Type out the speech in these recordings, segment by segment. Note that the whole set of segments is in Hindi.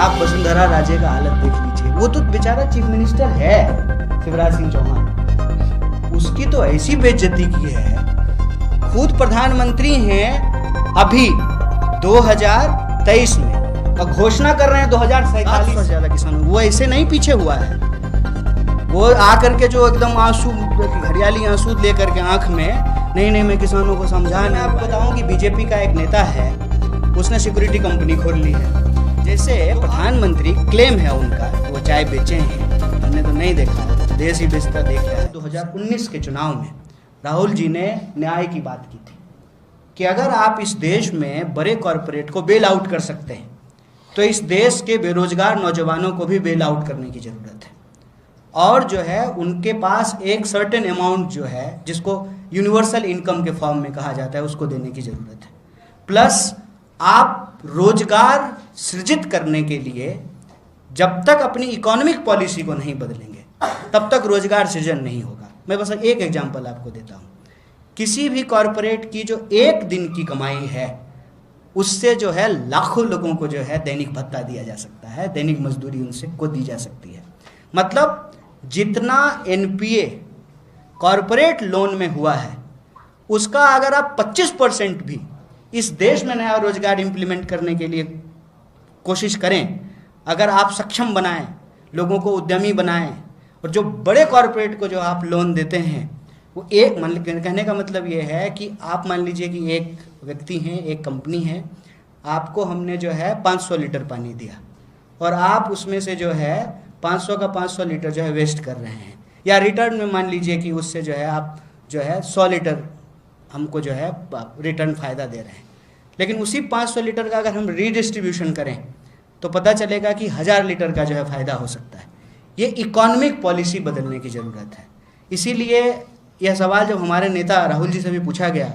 आप वसुंधरा राजे का हालत देख लीजिए, वो तो बेचारा चीफ मिनिस्टर है शिवराज सिंह चौहान, उसकी तो ऐसी बेइज्जती की है। खुद प्रधानमंत्री हैं अभी 2023 में और घोषणा कर रहे हैं 2047 से ज्यादा किसानों, वो ऐसे नहीं पीछे हुआ है। वो आकर के जो एकदम आंसू, हरियाली आंसू लेकर के आंख में, नहीं मैं किसानों को समझा। मैं आपको बताऊं कि बीजेपी का एक नेता है, उसने सिक्योरिटी कंपनी खोल ली है। जैसे प्रधानमंत्री क्लेम है उनका, वो चाय बेचे हैं, हमने तो नहीं देखा है, देश ही बेचता देख रहा है। 2019 के चुनाव में राहुल जी ने न्याय की बात की थी कि अगर आप इस देश में बड़े कॉरपोरेट को बेल आउट कर सकते हैं तो इस देश के बेरोजगार नौजवानों को भी बेल आउट करने की ज़रूरत है। और जो है उनके पास एक सर्टेन अमाउंट जो है, जिसको यूनिवर्सल इनकम के फॉर्म में कहा जाता है, उसको देने की ज़रूरत है। प्लस आप रोजगार सृजित करने के लिए जब तक अपनी इकोनॉमिक पॉलिसी को नहीं बदलेंगे तब तक रोजगार सृजन नहीं होगा। मैं बस एक एग्जांपल आपको देता हूँ। किसी भी कॉरपोरेट की जो एक दिन की कमाई है, उससे जो है लाखों लोगों को जो है दैनिक भत्ता दिया जा सकता है, दैनिक मजदूरी उनसे को दी जा सकती है। मतलब जितना एनपीए कॉरपोरेट लोन में हुआ है, उसका अगर आप 25% भी इस देश में नया रोजगार इंप्लीमेंट करने के लिए कोशिश करें, अगर आप सक्षम बनाएं, लोगों को उद्यमी बनाएं, और जो बड़े कॉरपोरेट को जो आप लोन देते हैं, वो एक कहने का मतलब ये है कि आप मान लीजिए कि एक व्यक्ति हैं, एक कंपनी है, आपको हमने जो है 500 लीटर पानी दिया और आप उसमें से जो है 500 का 500 लीटर जो है वेस्ट कर रहे हैं, या रिटर्न में मान लीजिए कि उससे जो है आप जो है 100 लीटर हमको जो है रिटर्न फ़ायदा दे रहे हैं। लेकिन उसी 500 लीटर का अगर हम रीडिस्ट्रीब्यूशन करें तो पता चलेगा कि 1000 लीटर का जो है फ़ायदा हो सकता है। ये इकोनॉमिक पॉलिसी बदलने की ज़रूरत है। इसीलिए यह सवाल जब हमारे नेता राहुल जी से भी पूछा गया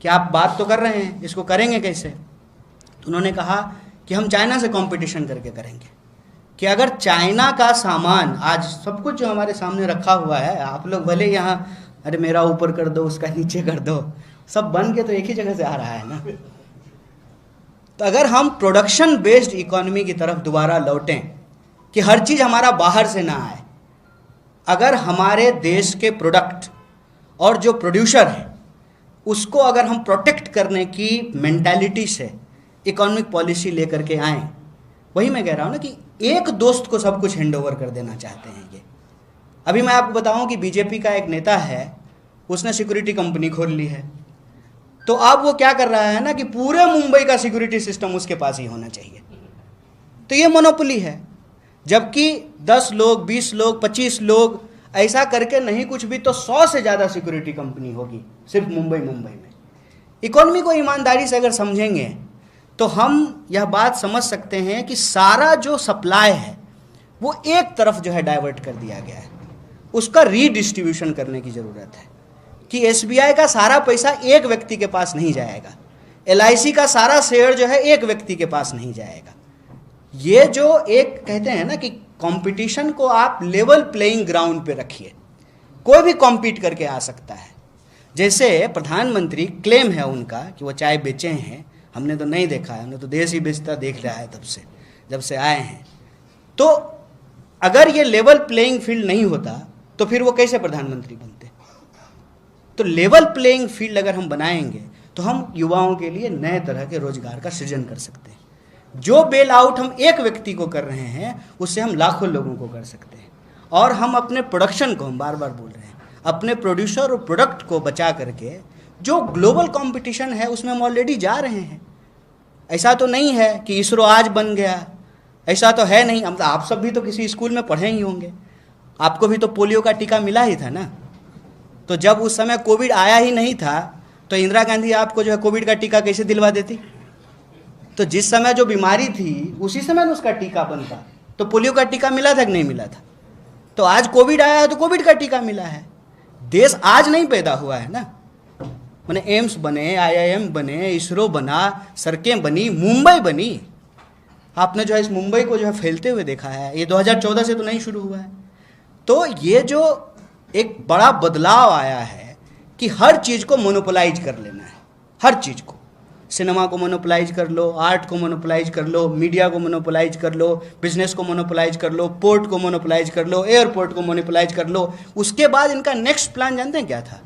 कि आप बात तो कर रहे हैं, इसको करेंगे कैसे, तो उन्होंने कहा कि हम चाइना से कंपटीशन करके करेंगे। कि अगर चाइना का सामान आज सब कुछ जो हमारे सामने रखा हुआ है, आप लोग भले यहाँ अरे मेरा ऊपर कर दो, उसका नीचे कर दो, सब बन के तो एक ही जगह से आ रहा है ना। तो अगर हम प्रोडक्शन बेस्ड इकोनॉमी की तरफ दोबारा लौटें कि हर चीज़ हमारा बाहर से ना आए, अगर हमारे देश के प्रोडक्ट और जो प्रोड्यूसर है उसको अगर हम प्रोटेक्ट करने की मेंटालिटी से इकोनॉमिक पॉलिसी लेकर के आएँ, वही मैं कह रहा हूँ ना कि एक दोस्त को सब कुछ हैंड ओवर कर देना चाहते हैं ये। अभी मैं आपको बताऊं कि बीजेपी का एक नेता है, उसने सिक्योरिटी कंपनी खोल ली है, तो अब वो क्या कर रहा है ना कि पूरे मुंबई का सिक्योरिटी सिस्टम उसके पास ही होना चाहिए। तो ये मोनोपोली है। जबकि 10 लोग, 20 लोग, 25 लोग ऐसा करके नहीं कुछ भी तो 100 से ज़्यादा सिक्योरिटी कंपनी होगी सिर्फ मुंबई में। इकोनॉमी को ईमानदारी से अगर समझेंगे तो हम यह बात समझ सकते हैं कि सारा जो सप्लाई है वो एक तरफ जो है डाइवर्ट कर दिया गया है, उसका रीडिस्ट्रीब्यूशन करने की ज़रूरत है। कि एसबीआई का सारा पैसा एक व्यक्ति के पास नहीं जाएगा, एलआईसी का सारा शेयर जो है एक व्यक्ति के पास नहीं जाएगा। ये जो एक कहते हैं ना कि कंपटीशन को आप लेवल प्लेइंग ग्राउंड पे रखिए, कोई भी कॉम्पीट करके आ सकता है। जैसे प्रधानमंत्री क्लेम है उनका कि वो चाय बेचे हैं, हमने तो नहीं देखा है, हमने तो देश ही बेचता देख रहा है तब से जब से आए हैं। तो अगर ये लेवल प्लेइंग फील्ड नहीं होता तो फिर वो कैसे प्रधानमंत्री बनते। तो लेवल प्लेइंग फील्ड अगर हम बनाएंगे तो हम युवाओं के लिए नए तरह के रोजगार का सृजन कर सकते हैं। जो बेल आउट हम एक व्यक्ति को कर रहे हैं उससे हम लाखों लोगों को कर सकते हैं। और हम अपने प्रोडक्शन को, हम बार बार बोल रहे हैं, अपने प्रोड्यूसर और प्रोडक्ट को बचा करके जो ग्लोबल कंपटीशन है उसमें हम ऑलरेडी जा रहे हैं। ऐसा तो नहीं है कि इसरो आज बन गया, ऐसा तो है नहीं। आप सब भी तो किसी स्कूल में पढ़े ही होंगे, आपको भी तो पोलियो का टीका मिला ही था ना। तो जब उस समय कोविड आया ही नहीं था तो इंदिरा गांधी आपको जो है कोविड का टीका कैसे दिलवा देती। तो जिस समय जो बीमारी थी उसी समय ना उसका टीका बनता। तो पोलियो का टीका मिला था कि नहीं मिला था। तो आज कोविड आया है तो कोविड का टीका मिला है। देश आज नहीं पैदा हुआ है ना, मैंने एम्स बने, आईआईएम बने, इसरो बना, सड़कें बनी, मुंबई बनी। आपने जो है इस मुंबई को जो है फैलते हुए देखा है, ये 2014 से तो नहीं शुरू हुआ है। तो ये जो एक बड़ा बदलाव आया है कि हर चीज़ को मोनोपोलाइज कर लेना है, हर चीज़ को। सिनेमा को मोनोपोलाइज कर लो, आर्ट को मोनोपोलाइज कर लो, मीडिया को मोनोपोलाइज कर लो, बिजनेस को मोनोपोलाइज कर लो, पोर्ट को मोनोपोलाइज कर लो, एयरपोर्ट को मोनोपोलाइज कर लो। उसके बाद इनका नेक्स्ट प्लान जानते हैं क्या था?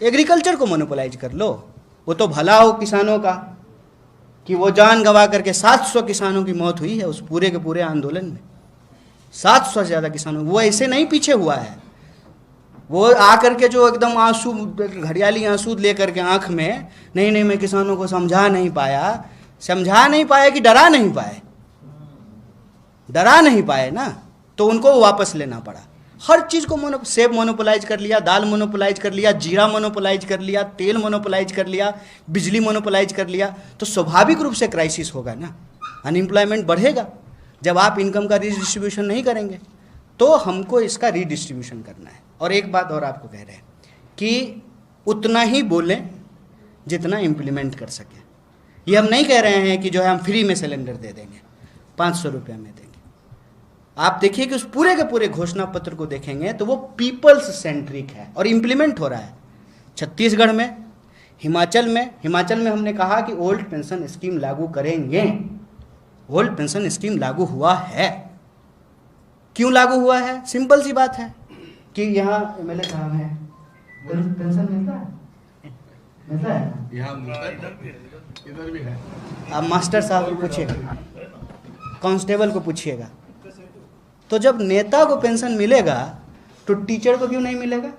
एग्रीकल्चर को मोनोपोलाइज कर लो। वो तो भला हो किसानों का कि वो जान गंवा करके 700 किसानों की मौत हुई है उस पूरे के पूरे आंदोलन में। 700 से ज़्यादा किसानों, वो ऐसे नहीं पीछे हुआ है। वो आकर के जो एकदम आंसू, घड़ियाली आंसू लेकर के आंख में, नहीं नहीं मैं किसानों को समझा नहीं पाया कि डरा नहीं पाए ना, तो उनको वापस लेना पड़ा। हर चीज़ को सेब मोनोपोलाइज कर लिया, दाल मोनोपोलाइज कर लिया, जीरा मोनोपोलाइज कर लिया, तेल मोनोपोलाइज कर लिया, बिजली मोनोपोलाइज कर लिया, तो स्वाभाविक रूप से क्राइसिस होगा ना, अनएम्प्लॉयमेंट बढ़ेगा जब आप इनकम का रीडिस्ट्रीब्यूशन नहीं करेंगे। तो हमको इसका रीडिस्ट्रीब्यूशन करना है। और एक बात और आपको कह रहे हैं कि उतना ही बोलें जितना इम्प्लीमेंट कर सकें। ये हम नहीं कह रहे हैं कि जो है हम फ्री में सिलेंडर दे देंगे, 500 रुपये में देंगे। आप देखिए कि उस पूरे के पूरे घोषणा पत्र को देखेंगे तो वो पीपल्स सेंट्रिक है और इम्प्लीमेंट हो रहा है। छत्तीसगढ़ में, हिमाचल में हमने कहा कि ओल्ड पेंशन स्कीम लागू करेंगे। ओल्ड पेंशन स्कीम लागू हुआ है। क्यों लागू हुआ है? सिंपल सी बात है कि यहाँ एमएलए साहब हैं, पेंशन मिलता है यहाँ इधर भी है। आप मास्टर साहब को पूछिएगा, कांस्टेबल को पूछिएगा। तो जब नेता को पेंशन मिलेगा तो टीचर को क्यों नहीं मिलेगा?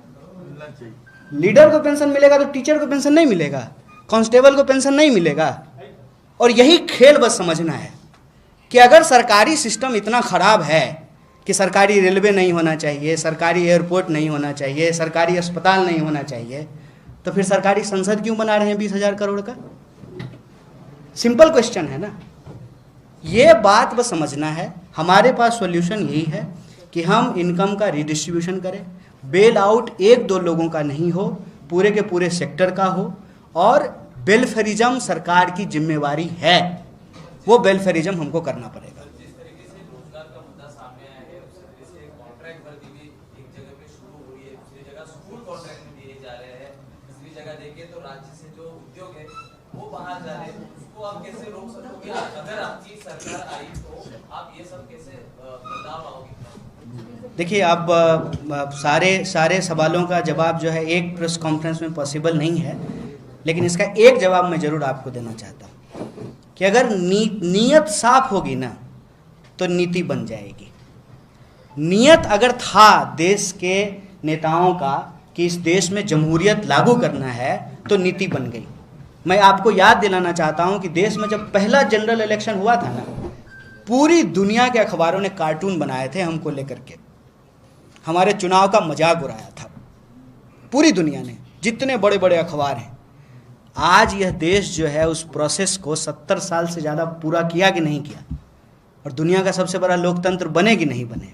लीडर को पेंशन मिलेगा तो टीचर को पेंशन नहीं मिलेगा, कांस्टेबल को पेंशन नहीं मिलेगा। और यही खेल बस समझना है कि अगर सरकारी सिस्टम इतना खराब है कि सरकारी रेलवे नहीं होना चाहिए, सरकारी एयरपोर्ट नहीं होना चाहिए, सरकारी अस्पताल नहीं होना चाहिए, तो फिर सरकारी संसद क्यों बना रहे हैं 20,000 करोड़ का? सिंपल क्वेश्चन है ना। ये बात बस समझना है। हमारे पास सॉल्यूशन यही है कि हम इनकम का रिडिस्ट्रीब्यूशन करें। बेल आउट 1-2 लोगों का नहीं हो, पूरे के पूरे सेक्टर का हो। और वेलफेयरिज्म सरकार की जिम्मेवारी है, वो वेलफेयरिज्म हमको करना पड़ेगा। देखिए, अब सारे सवालों का जवाब जो है एक प्रेस कॉन्फ्रेंस में पॉसिबल नहीं है, लेकिन इसका एक जवाब मैं ज़रूर आपको देना चाहता हूँ कि अगर नीयत साफ होगी ना तो नीति बन जाएगी। नीयत अगर था देश के नेताओं का कि इस देश में जमहूरियत लागू करना है तो नीति बन गई। मैं आपको याद दिलाना चाहता हूँ कि देश में जब पहला जनरल इलेक्शन हुआ था ना, पूरी दुनिया के अखबारों ने कार्टून बनाए थे हमको लेकर के, हमारे चुनाव का मजाक उड़ाया था पूरी दुनिया ने, जितने बड़े बड़े अखबार हैं। आज यह देश जो है उस प्रोसेस को 70 साल से ज़्यादा पूरा किया कि नहीं किया, और दुनिया का सबसे बड़ा लोकतंत्र बने कि नहीं बने।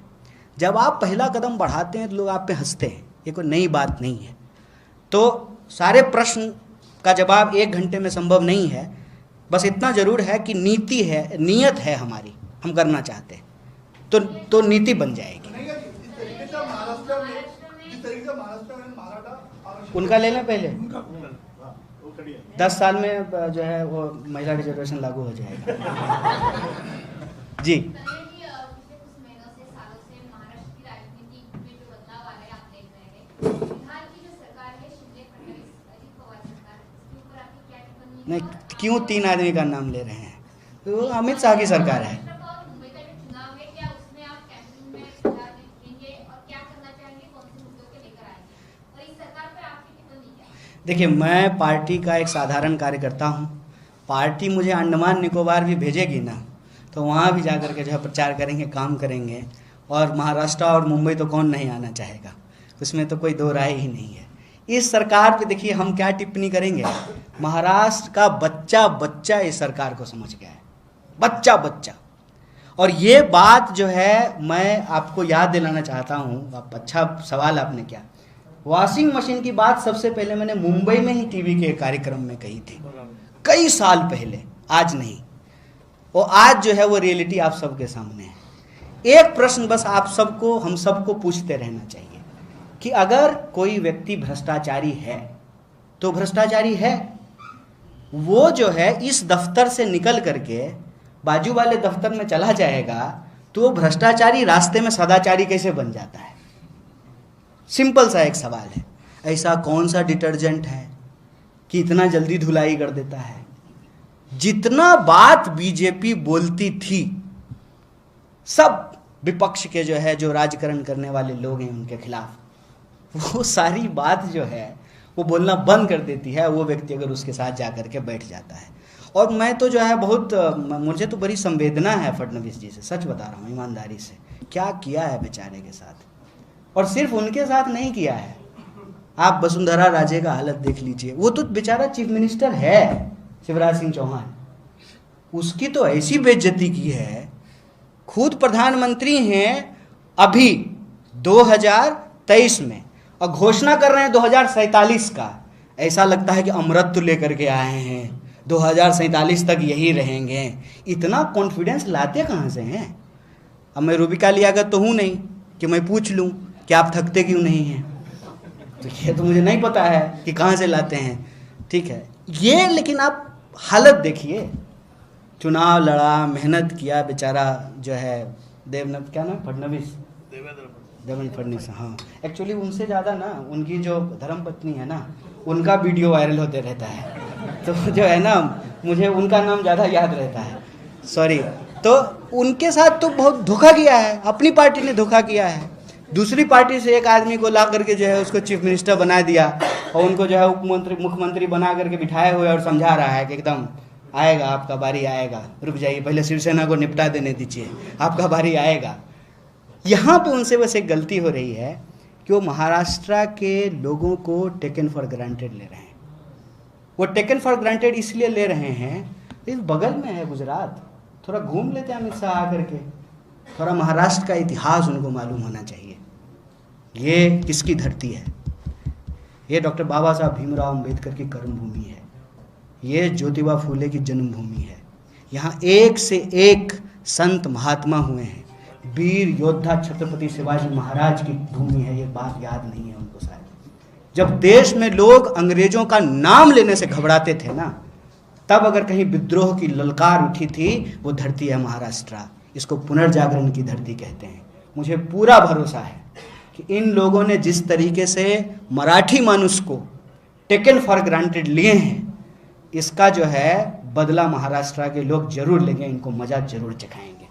जब आप पहला कदम बढ़ाते हैं तो लोग आप पे हंसते हैं, ये कोई नई बात नहीं है। तो सारे प्रश्न का जवाब 1 घंटे में संभव नहीं है, बस इतना ज़रूर है कि नीति है, नीयत है हमारी, हम करना चाहते हैं तो नीति बन जाएगी। उनका ले लें पहले, 10 साल में जो है वो महिला रिजर्वेशन लागू हो जाएगा। जी, नहीं, क्यों 3 आदमी का नाम ले रहे हैं? तो अमित शाह की सरकार है। देखिए, मैं पार्टी का एक साधारण कार्यकर्ता हूँ। पार्टी मुझे अंडमान निकोबार भी भेजेगी ना, तो वहाँ भी जा कर के जो है प्रचार करेंगे, काम करेंगे। और महाराष्ट्र और मुंबई तो कौन नहीं आना चाहेगा, उसमें तो कोई दो राय ही नहीं है। इस सरकार पे देखिए हम क्या टिप्पणी करेंगे। महाराष्ट्र का बच्चा बच्चा इस सरकार को समझ गया है, बच्चा बच्चा। और ये बात जो है मैं आपको याद दिलाना चाहता हूँ। आप अच्छा सवाल आपने किया। वॉशिंग मशीन की बात सबसे पहले मैंने मुंबई में ही टीवी के कार्यक्रम में कही थी, कई साल पहले, आज नहीं। और आज जो है वो रियलिटी आप सबके सामने है। एक प्रश्न बस आप सबको, हम सबको पूछते रहना चाहिए कि अगर कोई व्यक्ति भ्रष्टाचारी है तो भ्रष्टाचारी है, वो जो है इस दफ्तर से निकल करके बाजू वाले दफ्तर में चला जाएगा तो वो भ्रष्टाचारी रास्ते में सदाचारी कैसे बन जाता है? सिंपल सा एक सवाल है। ऐसा कौन सा डिटर्जेंट है कि इतना जल्दी धुलाई कर देता है? जितना बात बीजेपी बोलती थी, सब विपक्ष के जो है, जो राजकरण करने वाले लोग हैं उनके खिलाफ, वो सारी बात जो है वो बोलना बंद कर देती है वो व्यक्ति अगर उसके साथ जा कर के बैठ जाता है। और मैं तो जो है बहुत, मुझे तो बड़ी संवेदना है फडणवीस जी से, सच बता रहा हूँ ईमानदारी से। क्या किया है बेचारे के साथ, और सिर्फ उनके साथ नहीं किया है। आप वसुंधरा राजे का हालत देख लीजिए, वो तो बेचारा चीफ मिनिस्टर है शिवराज सिंह चौहान, उसकी तो ऐसी बेइज्जती की है। खुद प्रधानमंत्री हैं अभी 2023 में और घोषणा कर रहे हैं 2047 का। ऐसा लगता है कि अमृत लेकर के आए हैं, 2047 तक यही रहेंगे। इतना कॉन्फिडेंस लाते कहाँ से हैं? अब मैं रूबिका लियाकत तो हूँ नहीं कि मैं पूछ लूँ कि आप थकते क्यों नहीं हैं, तो ये तो मुझे नहीं पता है कि कहाँ से लाते हैं। ठीक है ये, लेकिन आप हालत देखिए, चुनाव लड़ा, मेहनत किया बेचारा जो है देवेंद्र, क्या नाम, फडणवीस, देवेंद्र फडणवीस। हाँ, एक्चुअली उनसे ज़्यादा ना उनकी जो धर्मपत्नी है ना, उनका वीडियो वायरल होते रहता है, तो जो है ना मुझे उनका नाम ज़्यादा याद रहता है, सॉरी। तो उनके साथ तो बहुत धोखा किया है, अपनी पार्टी ने धोखा किया है। दूसरी पार्टी से एक आदमी को ला करके जो है उसको चीफ मिनिस्टर बना दिया और उनको जो है मुख्यमंत्री बना करके बिठाए हुए और समझा रहा है कि एकदम आएगा, आपका बारी आएगा, रुक जाइए, पहले शिवसेना को निपटा देने दीजिए, आपका बारी आएगा। यहाँ पे उनसे बस एक गलती हो रही है कि वो महाराष्ट्र के लोगों को टेकन फॉर ग्रांटेड ले रहे हैं। वो टेकन फॉर ग्रांटेड इसलिए ले रहे हैं, इस बगल में है गुजरात, थोड़ा घूम लेते हैं अमित शाह आकर के, थोड़ा महाराष्ट्र का इतिहास उनको मालूम होना चाहिए। ये किसकी धरती है? ये डॉक्टर बाबा साहब भीमराव अंबेडकर की कर्मभूमि है, ये ज्योतिबा फूले की जन्मभूमि है। यहाँ एक से एक संत महात्मा हुए हैं, वीर योद्धा छत्रपति शिवाजी महाराज की भूमि है। ये बात याद नहीं है उनको शायद। जब देश में लोग अंग्रेजों का नाम लेने से घबराते थे ना, तब अगर कहीं विद्रोह की ललकार उठी थी, वो धरती है महाराष्ट्र। इसको पुनर्जागरण की धरती कहते हैं। मुझे पूरा भरोसा है कि इन लोगों ने जिस तरीके से मराठी मानुष को टेकन फॉर ग्रांटेड लिए हैं, इसका जो है बदला महाराष्ट्र के लोग जरूर लेंगे, इनको मजा जरूर चखाएंगे।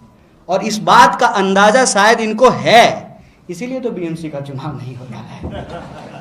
और इस बात का अंदाजा शायद इनको है, इसीलिए तो बीएमसी का चुनाव नहीं हो रहा है।